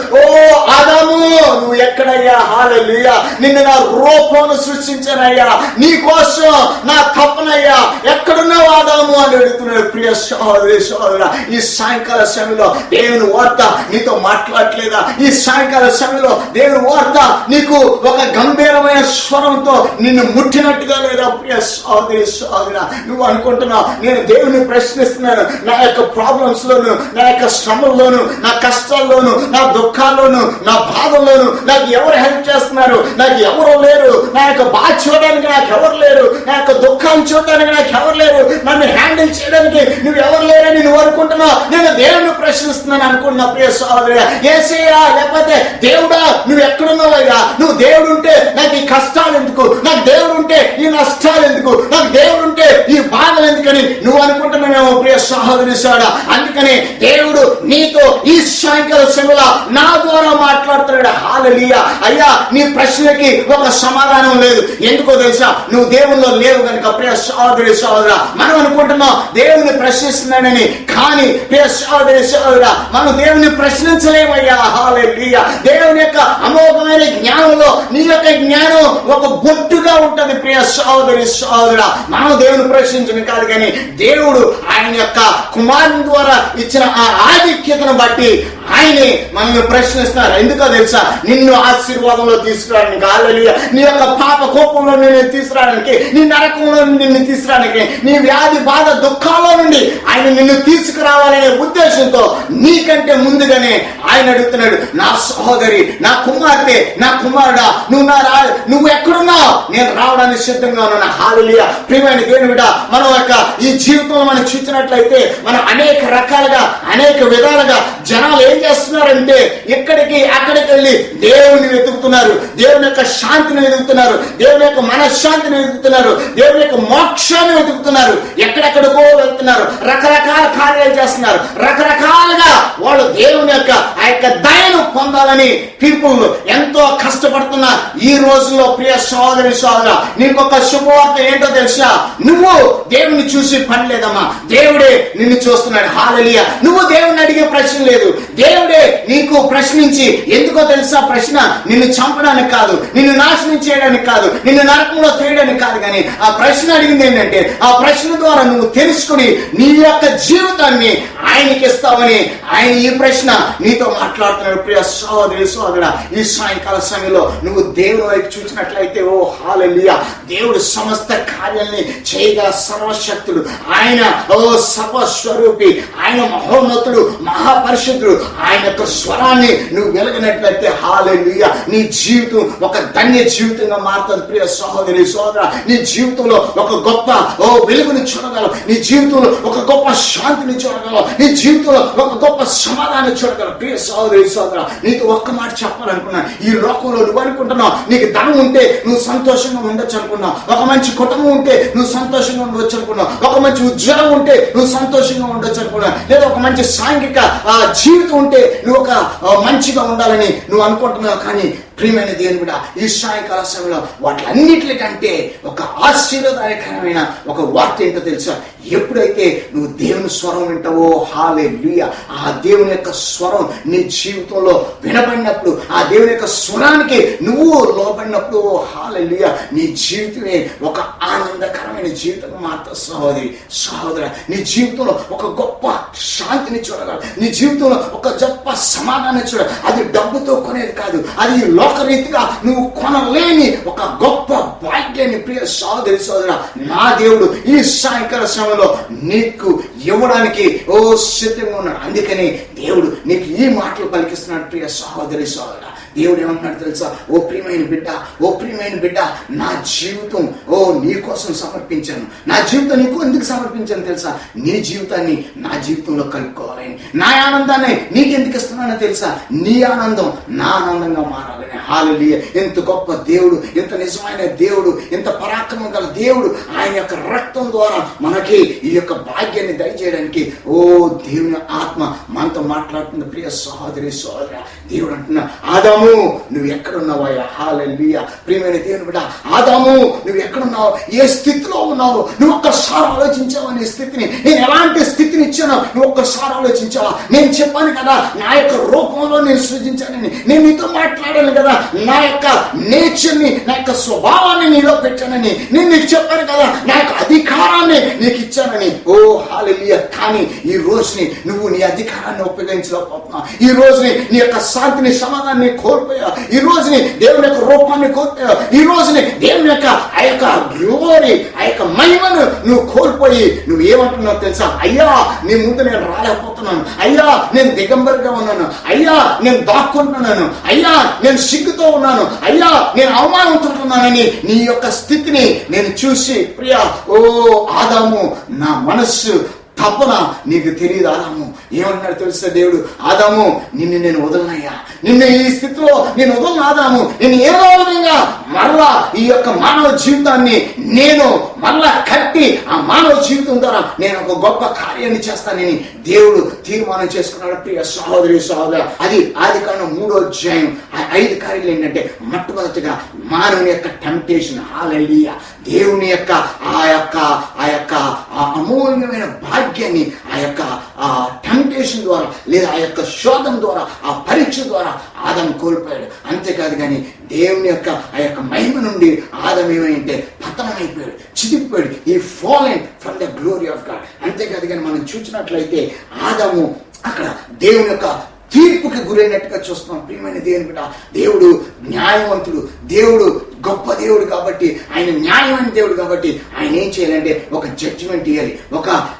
ఆదాము నువ్వు ఎక్కడయ్యా? హల్లెలూయా. నిన్ను నా రూపంలో సృష్టించానయ్యా, నీ కోసం నా తప్పనయ్యా, ఎక్కడున్నావు ఆదాము అని అడుగుతున్నాడు. ప్రియ సహోదరి సహోదర, ఈ సాయంకాల సమయంలో దేవుని వార్త నీతో మాట్లాడలేదా? ఈ సాయంకాల సమయంలో దేవుని వార్త నీకు ఒక గంభీరమైన స్వరంతో నిన్ను ముట్టినట్టుగా లేదా? ప్రియ సహోదరి సహోదర, నువ్వు అనుకుంటున్నావు నేను దేవుని ప్రశ్నిస్తున్నాను, నా యొక్క ప్రాబ్లమ్స్ లోను, నా యొక్క శ్రమల్లోను, నా కష్టాల్లోను, నా దుఃఖాల్లోను, నా బాధల్లోను నాకు ఎవరు హెల్ప్ చేస్తున్నారు? నాకు ఎవరు లేరు. నా యొక్క బాధ చూడడానికి నాకు ఎవరు లేరు, నా యొక్క దుఃఖాన్ని చూడడానికి నాకు ఎవరు లేరు, నన్ను హ్యాండిల్ చేయడానికి నువ్వు ఎవరు లేరని నువ్వు అనుకుంటున్నావు. నేను దేవుని ప్రశ్నిస్తున్నాను అనుకుంటున్నా. ప్రియ సహోదరి, యేసయ్యా లేకపోతే దేవుడా నువ్వు ఎక్కడున్నావయ్యా? నువ్వు దేవుడు ఉంటే నాకు ఈ కష్టాలు ఎందుకు, నాకు దేవుడు ఉంటే ఈ నష్టాలు ఎందుకు, నాకు దేవుడు ఉంటే ఈ బాధలు ఎందుకని నువ్వు అనుకుంటున్నావేమో. ప్రియ సహోదరి సోదరా, అందుకని దేవుడు నీతో ఈ సాయంకాల సమయంలో నా ద్వారా మాట్లాడుతున్నాడు. హల్లెలూయా. అయ్యా నీ ప్రశ్నకి ఒక సమాధానం లేదు. ఎందుకో తెలుసా? నువ్వు దేవుల్లో లేవు కనుక. ప్రియ సహోదరి సహోదరా, మనం అనుకుంటున్నాం దేవుని ప్రశ్నిస్తున్నాడని, కానీ ప్రియ సహోదరి సహోదరా మనం దేవుని ప్రశ్నించలేమయ్యా. హల్లెలూయా. దేవుని యొక్క అమోఘమైన జ్ఞానంలో నీ యొక్క జ్ఞానం ఒక బొట్టుగా ఉంటది. ప్రియ సహోదరి సహోదరా, మనం దేవుని ప్రశ్నించడం కాదు, కానీ దేవుడు ఆయన యొక్క కుమారుని ద్వారా ఇచ్చిన ఆ ఆధిక్యతను బట్టి ఆయనే మనల్ని ప్రశ్నిస్తున్నారు. ఎందుకో తెలుసా? నిన్ను ఆశీర్వాదంలో తీసుకురావడానికి, హల్లెలూయా, నీ యొక్క పాప కోపంలో నిన్ను తీసుకురావడానికి, నీ నరకంలో నిన్ను తీసుకురావడానికి, నీ వ్యాధి బాధ దుఃఖాల్లో నుండి నిన్ను తీసుకురావాలనే ఉద్దేశంతో నీకంటే ముందుగానే ఆయన అడుగుతున్నాడు, నా సహోదరి, నా కుమార్తె, నా కుమారుడా, నువ్వు ఎక్కడున్నావు? నేను రావడానికి సిద్ధంగా ఉన్నాను. హల్లెలూయా. ప్రియమైన దేవుని బిడ్డ, మనం యొక్క ఈ జీవితంలో మనం చూసినట్లయితే మనం అనేక రకాలుగా అనేక విధాలుగా జనాలు ఏం చేస్తున్నారంటే ఇక్కడికి అక్కడికి వెళ్ళి దేవుని వెతుకుతున్నారు, దేవుని యొక్క శాంతిని వెతుకుతున్నారు, దేవుని యొక్క మనశ్శాంతిని వెతుకుతున్నారు, దేవుని యొక్క మోక్షాన్ని వెతుకుతున్నారు, ఎక్కడెక్కడికో వెళ్తున్నారు, రకరకాల కార్యాలు చేస్తున్నారు, రకరకాలుగా వాళ్ళు దేవుని యొక్క ఆ యొక్క దయను పొందాలని పీపుల్ ఎంతో కష్టపడుతున్న ఈ రోజుల్లో ప్రియ సోదరి సోదరా, నీకొక శుభవార్త ఏంటో తెలుసా? నువ్వు దేవుని చూసి పని లేదమ్మా, దేవుడే నిన్ను చూస్తున్నాడు. హల్లెలూయా. నువ్వు దేవుని అడిగే ప్రశ్న లేదు, దేవుడే నీకు ప్రశ్నించి, ఎందుకో తెలుసా ప్రశ్న? నిన్ను చంపడానికి కాదు, నిన్ను నాశనం చేయడానికి కాదు, నిన్ను నరకంలో తేయడానికి కాదు, కానీ ఆ ప్రశ్న అడిగింది ఏంటంటే ఆ ప్రశ్న ద్వారా నువ్వు తెలుసుకుని నీ యొక్క జీవితాన్ని ఆయనకి ఇస్తావని ఆయన ఈ ప్రశ్న నీతో మాట్లాడుతున్నాడు. ప్రియ సోదరి సోదరా, ఈ సాయంకాల సమయంలో నువ్వు దేవుని వైపు చూసినట్లయితే, ఓ హల్లెలూయా, దేవుడు సమస్త కార్యాలని చేయగల సర్వశక్తుడు, ఆయన ఓ సర్వస్వరూపి, ఆయన మహోన్నతుడు, మహాపరిశుద్ధుడు. ఆయన యొక్క స్వరాన్ని నువ్వు వెలగనట్లయితే హల్లెలూయా, నీ జీవితం ఒక ధన్య జీవితంగా మారుతుంది. ప్రియ సహోదరి సోదరా, నీ జీవితంలో ఒక గొప్ప వెలుగుని చూడగలవు, నీ జీవితంలో ఒక గొప్ప శాంతిని చూడగలవు, నీ జీవితంలో ఒక గొప్ప సమాధానం చూడగలవు. ప్రియ సహోదరి సోదరా, నీతో ఒక్క మాట చెప్పాలనుకున్నా, ఈ లోకంలో నువ్వు అనుకుంటున్నావు నీకు ధనం ఉంటే నువ్వు సంతోషంగా ఉండొచ్చు అనుకున్నావు, ఒక మంచి కుటుంబం ఉంటే నువ్వు సంతోషంగా ఉండవచ్చు అనుకున్నావు, ఒక మంచి ఉద్యోగం ఉంటే నువ్వు సంతోషంగా ఉండొచ్చు అనుకున్నావు, లేదా ఒక మంచి సాంఘిక జీవితం ఉంటే నువ్వు ఒక మంచిగా ఉండాలని నువ్వు అనుకుంటున్నావు. కానీ ప్రియమైన దేవుని బిడ్డ, ఈ సాయంకాల సమయంలో వాటిలన్నిటికంటే ఒక ఆశీర్వాదకరమైన ఒక వార్త ఏంటో తెలుసా? ఎప్పుడైతే నువ్వు దేవుని స్వరం వింటావో, హల్లెలూయా, ఆ దేవుని యొక్క స్వరం నీ జీవితంలో వినబడినప్పుడు, ఆ దేవుని యొక్క స్వరానికి నువ్వు లోబడినప్పుడు, హల్లెలూయా, నీ జీవితమే ఒక ఆనందకరమైన జీవితంగా మారుతుంది. సహోదరి సహోదర, నీ జీవితంలో ఒక గొప్ప శాంతిని చూడగలవు, నీ జీవితంలో ఒక గొప్ప సమాధానం చూడ. అది డబ్బుతో కొనేది కాదు, అది లోకరీతిగా నువ్వు కొనలేని ఒక గొప్ప భాగ్యాన్ని ప్రియ సహోదరి సోదర నా దేవుడు ఈ సాయంకాల సమయంలో నీకు ఇవ్వడానికి సిద్ధంగా ఉన్నాడు. అందుకని దేవుడు నీకు ఈ మాటలు పలికిస్తున్నాడు. ప్రియ సహోదరి సోదర, దేవుడు ఏమంటున్నాడు తెలుసా? ఓ ప్రియమైన బిడ్డ, ఓ ప్రియమైన బిడ్డ, నా జీవితం నీ కోసం సమర్పించాను. నా జీవితం నీకు ఎందుకు సమర్పించాను తెలుసా? నీ జీవితాన్ని నా జీవితంలో కలుపుకోవాలని, నా ఆనందాన్ని నీకు ఎందుకు ఇస్తున్నానో తెలుసా? నీ ఆనందం నా ఆనందంగా మారాలని. హల్లెలూయా. ఎంత గొప్ప దేవుడు, ఎంత నిజమైన దేవుడు, ఎంత పరాక్రమం గల దేవుడు. ఆయన యొక్క రక్తం ద్వారా మనకి ఈ యొక్క భాగ్యాన్ని దయచేయడానికి దేవుని ఆత్మ మనతో మాట్లాడుతుంది. ప్రియ సహోదరి సోదర, దేవుడు అంటున్నా, ఆదాము నువ్వు ఎక్కడున్నావయ్యా? హల్లెలూయా. ప్రియమైన దేవుని బిడ్డ, ఆదాము నువ్వు ఎక్కడున్నావు? ఏ స్థితిలో ఉన్నావు? నువ్వు ఒక్కసారి ఆలోచించావా? నీ స్థితిని, నేను ఎలాంటి స్థితిని ఇచ్చాను నువ్వు ఒక్కసారి ఆలోచించావా? నేను చెప్పాను కదా, నా యొక్క రూపంలో నేను సృజించానని, నేను నీతో మాట్లాడాను కదా, నా యొక్క నేచర్ని, నా యొక్క స్వభావాన్ని నీలో పెట్టానని నేను నీకు చెప్పాను కదా, నా యొక్క అధికారాన్ని నీకు ఇచ్చానని. ఓ హల్లెలూయా. కానీ ఈ రోజుని నువ్వు నీ అధికారాన్ని ఉపయోగించలేకపోతున్నావు. ఈ రోజుని నీ యొక్క శాంతిని, సమాధానాన్ని కోల్పోయావు. ఈ రోజుని దేవుని యొక్క రూపాన్ని కోల్పోయావు. ఈ రోజుని దేవుని యొక్క ఆ యొక్క గ్లోరీ, ఆ యొక్క మహిమను నువ్వు కోల్పోయి నువ్వు ఏమంటున్నావు తెలుసా? అయ్యా, నీ ముందు నేను రాలేకపోతున్నాను, అయ్యా నేను దిగంబరిగా ఉన్నాను, అయ్యా నేను దాక్కుంటున్నాను, అయ్యా నేను సిగ్గుతో ఉన్నాను, అయ్యా నేను అవమానంతున్నానని నీ యొక్క స్థితిని నేను చూసి, ప్రియా ఆదాము, నా మనస్సు తప్పన నీకు తెలియదు. ఆదాము ఏమన్నాడు తెలుసా? దేవుడు, ఆదాము నిన్ను నేను వదలనయ్యా, నిన్ను ఈ స్థితిలో నేను వదలను. ఆదాము, నేను ఏదో విధంగా మరలా ఈ యొక్క మానవ జీవితాన్ని నేను మరలా కట్టి ఆ మానవ జీవితం ద్వారా నేను ఒక గొప్ప కార్యాన్ని చేస్తానని దేవుడు తీర్మానం చేసుకున్నాడు. ప్రియ సహోదరి సహోదర, అది ఆదికాండం 3వ అధ్యాయం 5 కార్యాలు ఏంటంటే, మొట్టమొదటిగా మానవుని యొక్క టెంప్టేషన్. హల్లెలూయా. దేవుని యొక్క ఆ యొక్క అమూల్యమైన భాగ్యాన్ని ఆ యొక్క టెంప్టేషన్ ద్వారా, లేదా ఆ యొక్క శోధన ద్వారా, ఆ పరీక్ష ద్వారా ఆదాము కోల్పోయాడు. అంతేకాదు కానీ దేవుని యొక్క ఆ యొక్క మహిమ నుండి ఆదాము ఏమైంటే పతనమైపోయాడు, చితికిపోయాడు. ఈ fallen from the glory of God. అంతేకాదు కానీ మనం చూసినట్లయితే ఆదాము అక్కడ దేవుని యొక్క తీర్పుకి గురైనట్టుగా చూస్తున్నాం. ప్రియమైన దేవుని బిడ్డ, దేవుడు న్యాయవంతుడు, దేవుడు గొప్ప దేవుడు కాబట్టి, ఆయన న్యాయమైన దేవుడు కాబట్టి ఆయన ఏం చేయాలంటే ఒక జడ్జిమెంట్ ఇవ్వాలి,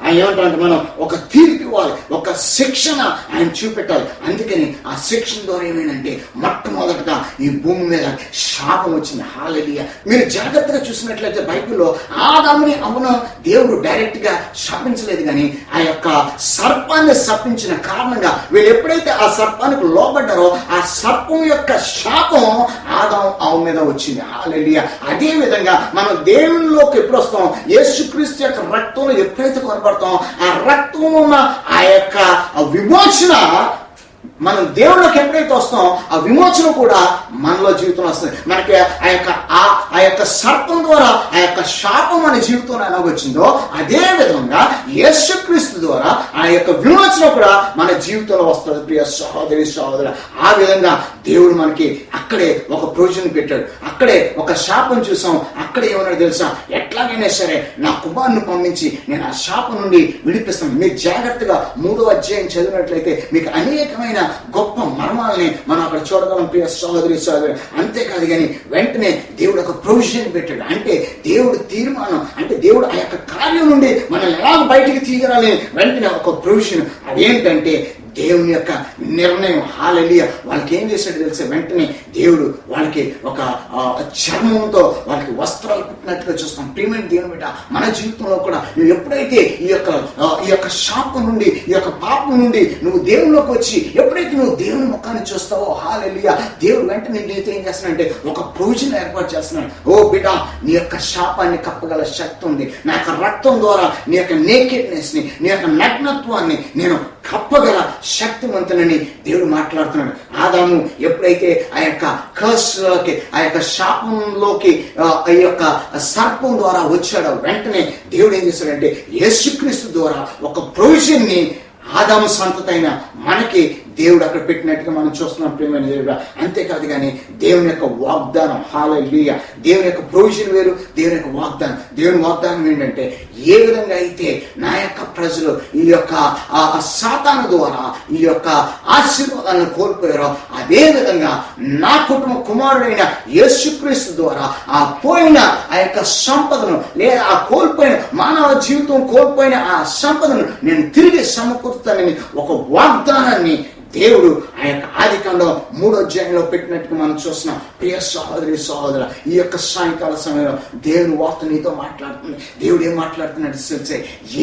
ఆయన ఏమంటారంటే మనం ఒక తీర్పు ఇవ్వాలి, ఒక శిక్షణ ఆయన చూపెట్టాలి. అందుకని ఆ శిక్షణ ద్వారా ఏమైందంటే మొట్టమొదటిగా ఈ భూమి మీద శాపం వచ్చింది. హల్లెలూయా. మీరు జాగ్రత్తగా చూసినట్లయితే బైబిల్లో ఆదాముని అవును దేవుడు డైరెక్ట్ గా శాపించలేదు, కానీ ఆ యొక్క సర్పాన్ని శపించిన కారణంగా వీళ్ళు ఎప్పుడైతే ఆ సర్పానికి లోబడ్డారో ఆ సర్పం యొక్క శాపం ఆదాము అవ్వ మీద వచ్చింది. హల్లెలూయా. అదే విధంగా మనం దేవునిలోకి ఎప్పుడు వస్తాం, యేసుక్రీస్తు యొక్క రక్తంలో ఎప్పుడైతే కొనబడతాం ఆ రక్తంలో ఉన్న ఆ యొక్క విమోచన మనం దేవుళ్ళకి ఎప్పుడైతే వస్తాం ఆ విమోచన కూడా మనలో జీవితంలో వస్తుంది. మనకి ఆ యొక్క సర్పం ద్వారా ఆ యొక్క శాపం మన జీవితంలో ఎలాగొచ్చిందో అదే విధంగా యేసుక్రీస్తు ద్వారా ఆ యొక్క విమోచన కూడా మన జీవితంలో వస్తుంది. ప్రియ సహోదరి సహోదరు, ఆ విధంగా దేవుడు మనకి అక్కడే ఒక ప్రొవిజన్ పెట్టాడు. అక్కడే ఒక శాపం చూసాం, అక్కడే ఏమన్నాడు తెలుసా, ఎట్లాగైనా సరే నా కుమారుని పంపించి నేను ఆ శాపం నుండి విడిపిస్తాను. మీరు జాగ్రత్తగా 3వ అధ్యాయం చదివినట్లయితే మీకు అనేకమైన గొప్ప మర్మాలని మనం అక్కడ చూడగలం. ప్రియ సహోదరి సహోదరు, అంతేకాదు కానీ వెంటనే దేవుడు ఒక ప్రొవిజన్ పెట్టాడు. అంటే దేవుడు తీర్మానం, అంటే దేవుడు ఆ యొక్క కార్యం నుండి మనల్ని ఎలా బయటికి తీయగలని వెంటనే ఒక ప్రొవిజన్. అదేంటంటే దేవుని యొక్క నిర్ణయం. హల్లెలూయా. వాళ్ళకి ఏం చేశాడు తెలిసే, వెంటనే దేవుడు వాళ్ళకి ఒక చర్మంతో వాళ్ళకి వస్త్రాలు కుట్టినట్టుగా చూస్తాం. ప్రియమైన దేవుని బిడ్డ, మన జీవితంలో కూడా నువ్వు ఎప్పుడైతే ఈ యొక్క శాపం నుండి, ఈ యొక్క పాపం నుండి నువ్వు దేవునిలోకి వచ్చి ఎప్పుడైతే నువ్వు దేవుని ముఖాన్ని చూస్తావో, హల్లెలూయా, దేవుడు వెంటనే నీతో ఏం చేస్తున్నాడంటే ఒక ప్రొవిజన్ ఏర్పాటు చేస్తున్నాడు. ఓ బిడ్డ, నీ యొక్క శాపాన్ని కప్పగల శక్తి ఉంది. నా యొక్క రక్తం ద్వారా నీ యొక్క నేకెడ్నెస్ ని, నీ యొక్క నగ్నత్వాన్ని నేను కప్పగల శక్తివంతునని దేవుడు మాట్లాడుతున్నాడు. ఆదాము ఎప్పుడైతే ఆ యొక్క కర్స్లోకి, ఆ యొక్క శాపంలోకి ఈ యొక్క సర్పం ద్వారా వచ్చాడో వెంటనే దేవుడు ఏం చేశాడంటే యేసుక్రీస్తు ద్వారా ఒక ప్రొవిజన్ ని ఆదాము సంతతైన మనకి దేవుడు అక్కడ పెట్టినట్టుగా మనం చూస్తున్నాం. ప్రియమైన దేవుడు, అంతేకాదు కానీ దేవుని యొక్క వాగ్దానం. హల్లెలూయా. దేవుని యొక్క ప్రొవిజన్ వేరు, దేవుని యొక్క వాగ్దానం. దేవుని వాగ్దానం ఏంటంటే ఏ విధంగా అయితే నా యొక్క ప్రజలు ఈ యొక్క సాతాను ద్వారా ఈ యొక్క ఆశీర్వాదాలను కోల్పోయారో అదే విధంగా నా కుమారుడైన యేసుక్రీస్తు ద్వారా ఆ పోయిన ఆ యొక్క సంపదను, లేదా ఆ కోల్పోయిన మానవ జీవితం కోల్పోయిన ఆ సంపదను నేను తిరిగి సమకూరుతానని ఒక వాగ్దానాన్ని దేవుడు ఆ యొక్క ఆదికాండం 3వ అధ్యాయంలో పెట్టినట్టుగా మనం చూస్తున్నాం. ప్రియ సహోదరి సహోదర, ఈ యొక్క సాయంకాల సమయంలో దేవుని వార్త నీతో మాట్లాడుతుంది. దేవుడు ఏం మాట్లాడుతున్నాడు తెలిసే,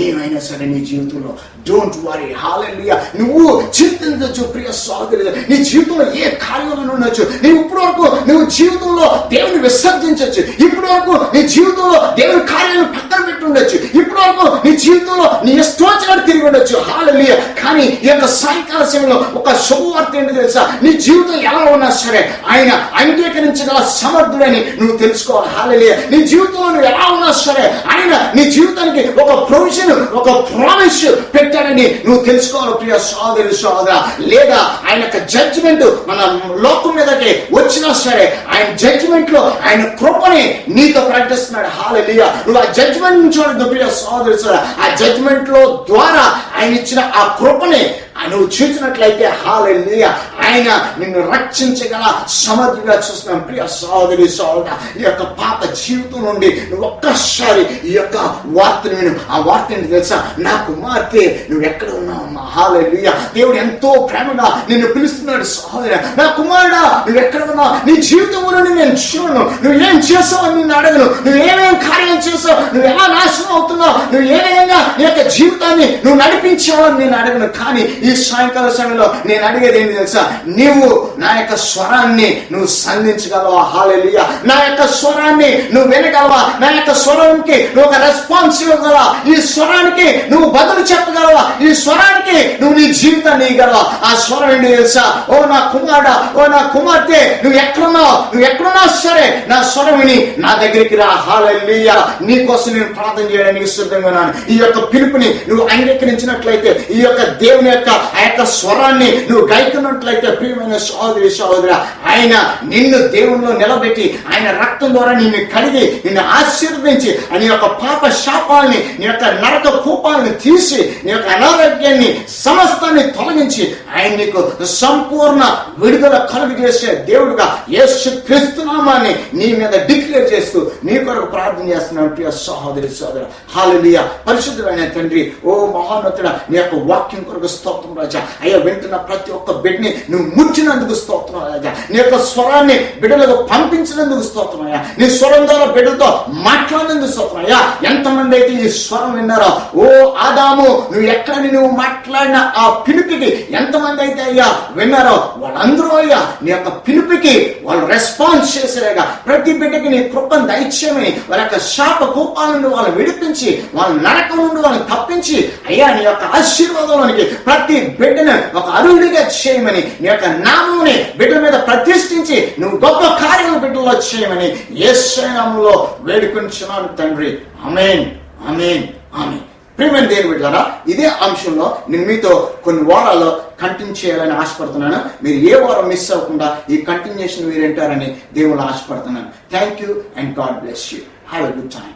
ఏమైనా సరే నీ జీవితంలో డోంట్ వరీ. హల్లెలూయా. నువ్వు చింతించచ్చు ప్రియ సహోదరి, నీ జీవితంలో ఏ కార్యంలో ఉండొచ్చు. ఇప్పటి వరకు నువ్వు జీవితంలో దేవుని విసర్జించవచ్చు, ఇప్పటి వరకు నీ జీవితంలో దేవుని కార్యాలను పక్కన పెట్టి ఉండొచ్చు, ఇప్పటి వరకు నీ జీవితంలో నీ ఇష్టోచనలు తిరిగి ఉండొచ్చు. హల్లెలూయా. కానీ ఈ యొక్క సాయంకాల సమయంలో ఒక శుభవార్త ఏంటి తెలుసా, నీ జీవితం ఎలా ఉన్నా సరే ఆయన అంగీకరించగల సమర్థుడని నువ్వు తెలుసుకోవాలి. హల్లెలూయా. నీ జీవితంలో నువ్వు ఎలా ఉన్నా సరే ఆయన నీ జీవితానికి ఒక ప్రొవిజన్, ఒక ప్రామిస్ పెట్టాడని నువ్వు తెలుసుకోవాలి. ప్రియ సహోదరి సహోదర, లేదా ఆయన యొక్క జడ్జిమెంట్ మన లోకం మీదకి వచ్చినా సరే ఆయన జడ్జిమెంట్ లో ఆయన కృపని నీతో ప్రకటిస్తున్నాడు. హల్లెలూయా. నువ్వు ఆ జడ్జిమెంట్ నుంచి చూడద్దు ప్రియ సహోదరి సహోదర, ఆ జడ్జిమెంట్ లో ద్వారా ఆయన ఇచ్చిన ఆ కృపని నువ్వు చూసినట్లయితే హల్లెలూయా ఆయన నిన్ను రక్షించగల సమర్థుడిగా చూస్తున్నాం. ప్రియ సహోదరి సహోదర, ఈ యొక్క పాప జీవితం నుండి నువ్వు ఒక్కసారి ఈ యొక్క వార్తను విను. ఆ వార్త ఏంటి తెలుసా, నా కుమార్తె నువ్వు ఎక్కడ ఉన్నావు అమ్మా. హల్లెలూయా. దేవుడు ఎంతో ప్రేమగా నిన్ను పిలుస్తున్నాడు. సహోదర, నా కుమారుడా నువ్వు ఎక్కడ ఉన్నావు, నీ జీవితం నుండి నేను చూడను, నువ్వు ఏం చేసావు అని నిన్ను అడగను, నువ్వు ఏమేమి కార్యాలు చేసావు, నువ్వు ఎలా నాశనం అవుతున్నావు, నువ్వు ఏ విధంగా నీ యొక్క జీవితాన్ని నువ్వు నడిపించావు అని నేను అడగను. కానీ ఈ సాయంకాల సమయంలో నేను అడిగేది ఏంటి తెలుసా, నీవు నా యొక్క స్వరాన్ని నువ్వు సంధించగలవా. హల్లెలూయా. నా యొక్క స్వరాన్ని నువ్వు వినగలవా, నా యొక్క స్వరానికి నువ్వు ఒక రెస్పాన్స్ ఇవ్వగలవా, ఈ స్వరానికి నువ్వు బదులు చెప్పగలవా, ఈ స్వరానికి నువ్వు నీ జీవితాన్ని ఇవ్వగలవా. ఆ స్వరం ఏంటి తెలుసా, ఓ నా కుమారుడా, ఓ నా కుమార్తె నువ్వు ఎక్కడున్నావు, నువ్వు ఎక్కడున్నా సరే నా స్వరం విని నా దగ్గరికి రా. హల్లెలూయా. నీ కోసం నేను ప్రార్థన చేయడానికి సిద్ధంగా ఉన్నాను. ఈ యొక్క పిలుపుని నువ్వు అంగీకరించినట్లయితే, ఈ యొక్క దేవుని యొక్క ఆ యొక్క స్వరాన్ని నువ్వు గైకున్నట్లయితే ప్రియమైన సహోదరి సహోదర, ఆయన నిన్ను దేవునిలో నిలబెట్టి ఆయన రక్తం ద్వారా నిన్ను కడిగి నిన్ను ఆశీర్వదించి నీ యొక్క పాప శాపాలని, నీ యొక్క నరక కూపాలను తీసి నీ యొక్క అనారోగ్యాన్ని సమస్తాన్ని తొలగించి ఆయన నీకు సంపూర్ణ విడుదల కలుగజేసే దేవుడుగా యేసు క్రీస్తు నామాన్ని నీ మీద డిక్లేర్ చేస్తూ నీ కొరకు ప్రార్థన చేస్తున్నాను ప్రియ సహోదరి సోదర. హల్లెలూయా. పరిశుద్ధమైన తండ్రి, ఓ మహోన్నతుడా, నీ యొక్క వాక్యం కొరకు స్తోత్రం రాజా. అయ్యా, వింటున్న ప్రతి ఒక్క బిడ్డని నువ్వు ముచ్చినందుకు స్తోత్రం రాజా. నీ యొక్క స్వరాన్ని బిడ్డలకు పంపించినందుకు స్తోత్రం అయ్యా. నీ స్వరం ద్వారా బిడ్డలతో మాట్లాడినందుకు స్తోత్రం అయ్యా. ఎంతమంది అయితే ఈ స్వరం విన్నారో, ఓ ఆదాము నువ్వు ఎక్కడని నువ్వు మాట్లాడిన ఆ పిలుపుకి ఎంతమంది అయితే అయ్యా విన్నారో వాళ్ళందరూ అయ్యా నీ యొక్క పిలుపుకి వాళ్ళు రెస్పాన్స్ చేసేలాగా ప్రతి బిడ్డకి నీ కృపను దయచేయమని, వాళ్ళ యొక్క శాప కోపాల నుండి వాళ్ళని విడిపించి, వాళ్ళ నరకం నుండి వాళ్ళని తప్పించి అయ్యా నీ యొక్క ఆశీర్వాదంలోనికి ప్రతి బిడ్డను ఒక అరువుడిగా చేయమని, నీ యొక్క నామముని బిడ్డల మీద ప్రతిష్ఠించి నువ్వు గొప్ప కార్యాలు బిడ్డలో చేయమని యేసు నామములో వేడుకొంచున్నాను తండ్రి. ఆమేన్, ఆమేన్, ఆమేన్. ప్రియమైన దేవుని బిడ్డలారా, ఇదే అంశంలో నేను మీతో కొన్ని వారాల్లో కంటిన్యూ చేయాలని ఆశపడుతున్నాను. మీరు ఏ వారం మిస్ అవ్వకుండా ఈ కంటిన్యూషన్ మీరు వింటారని దేవుళ్ళు ఆశపడుతున్నాను. Thank you and God bless you. Have a good time.